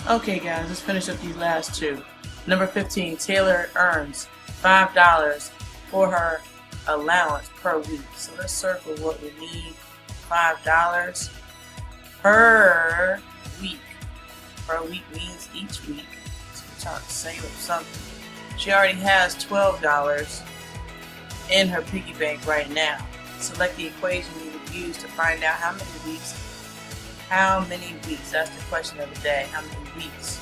Okay guys, let's finish up these last two. Number 15, Taylor earns $5 for her allowance per week. So let's circle what we need. $5 per week. Per week means each week. So we're trying to save up something. She already has $12 in her piggy bank right now. Select the equation you would use to find out how many weeks. That's the question of the day. How many weeks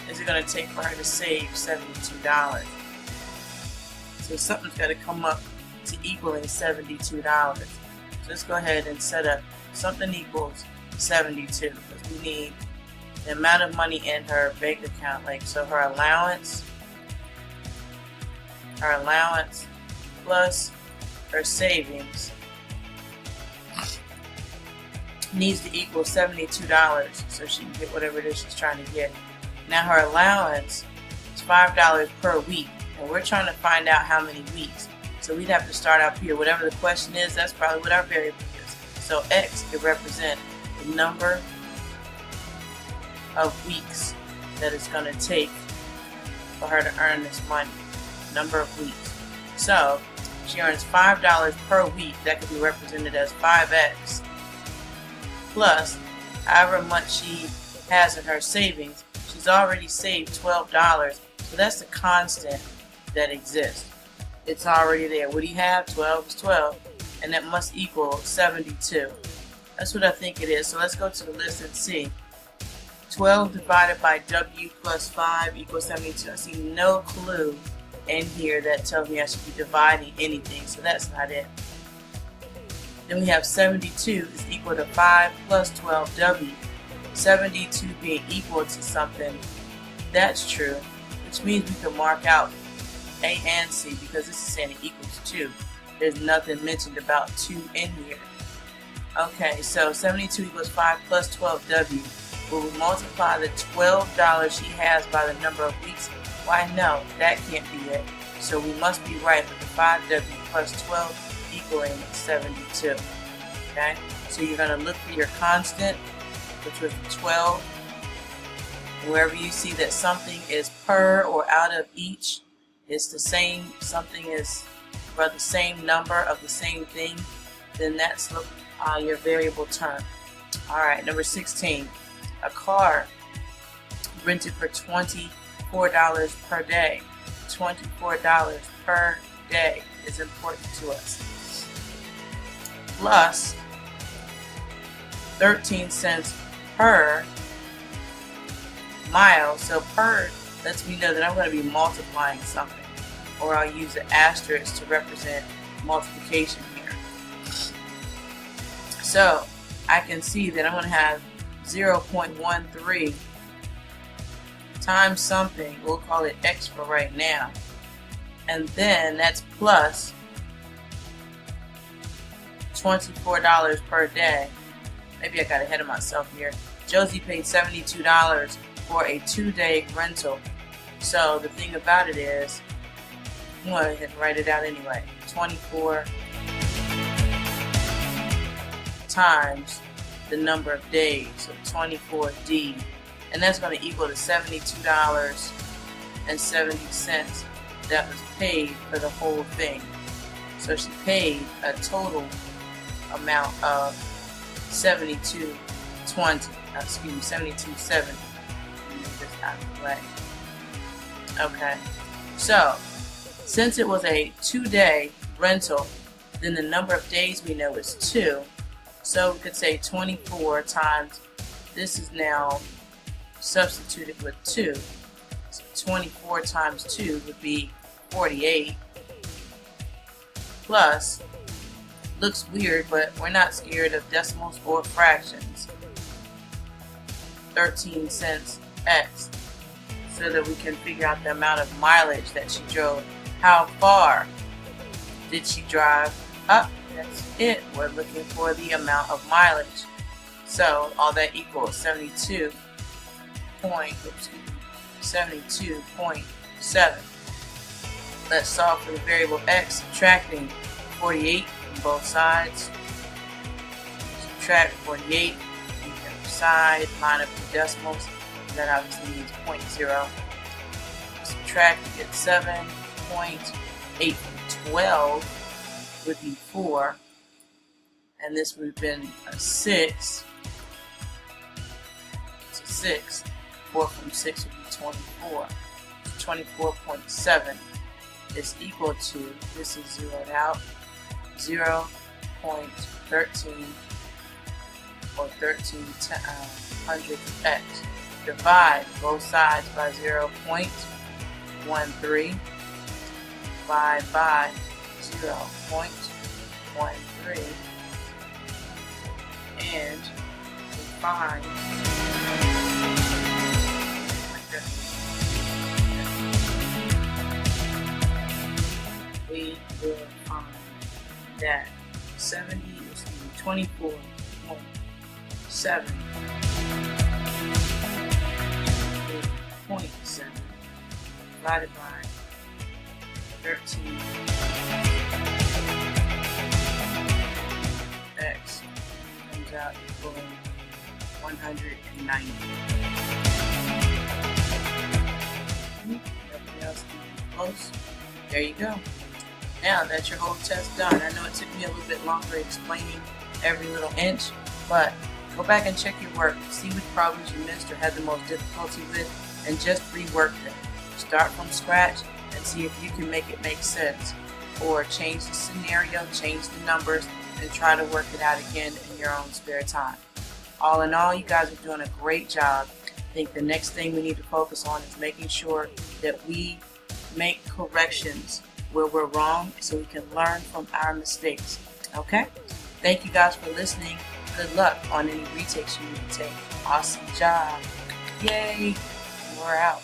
is it going to take for her to save $72? So something's got to come up to equaling $72. So let's go ahead and set up something equals 72 because we need the amount of money in her bank account. Like, so her allowance plus her savings needs to equal $72 so she can get whatever it is she's trying to get. Now her allowance is $5 per week, and we're trying to find out how many weeks. So we'd have to start up here. Whatever the question is, that's probably what our variable is. So X could represent the number of weeks that it's going to take for her to earn this money. Number of weeks. So she earns $5 per week. That could be represented as 5X plus however much she has in her savings. She's already saved $12, so that's the constant that exists. It's already there. What do you have? 12 is 12, and that must equal 72. That's what I think it is. So let's go to the list and see. 12 divided by W plus 5 equals 72. I see no clue in here that tells me I should be dividing anything, so that's not it. Then we have 72 is equal to 5 plus 12W. 72 being equal to something, that's true, which means we can mark out A and C because this is saying it equals 2. There's nothing mentioned about 2 in here. Okay, so 72 equals 5 plus 12W. Will we multiply the $12 she has by the number of weeks? Why, no, that can't be it. So we must be right with the 5W plus 12 equaling 72. Okay, so you're going to look for your constant, which was 12. Wherever you see that something is per or out of each, it's the same, something is for the same number of the same thing, then that's your variable term. Alright, number 16. A car rented for $24 per day. $24 per day is important to us. Plus 13 cents per mile. So per lets me know that I'm going to be multiplying something, or I'll use an asterisk to represent multiplication here. So I can see that I'm going to have 0.13 times something, we'll call it X for right now, and then that's plus $24 per day. Maybe I got ahead of myself here. Josie paid $72 for a 2-day rental. So the thing about it is, I'm going to go ahead and write it out anyway. 24 times the number of days, so 24D. And that's going to equal to $72.70 that was paid for the whole thing. So she paid a total amount of $72.70. This out of the way. Okay. So since it was a 2-day rental, then the number of days we know is 2. So we could say 24 times, this is now substituted with 2. So 24 times 2 would be 48. Plus, looks weird, but we're not scared of decimals or fractions. 13 cents X, so that we can figure out the amount of mileage that she drove. How far did she drive? Up. That's it. We're looking for the amount of mileage. So all that equals 72.7. Let's solve for the variable X, subtracting 48 from both sides. Subtract 48 from the other side, line up the decimals. that obviously means 0.0. Subtract, you get 7.8 from 12 would be 4. And this would have been a 6. It's a 6. 4 from 6 would be 24. 24.7 is equal to, this is zeroed out, 0.13 or 13 hundredths of x. Divide both sides by 0.13. Divide by 0.13. And we find we will find that 24.7 divided by 13 x comes out equaling 190. Everything else can be close. There you go. Now that's your whole test done. I know it took me a little bit longer explaining every little inch, but go back and check your work, see which problems you missed or had the most difficulty with, and just rework them. Start from scratch and see if you can make it make sense, or change the scenario, change the numbers, and try to work it out again in your own spare time. All in all, you guys are doing a great job. I think the next thing we need to focus on is making sure that we make corrections where we're wrong so we can learn from our mistakes. Okay? Thank you guys for listening. Good luck on any retakes you need to take. Awesome job. Yay. We're out.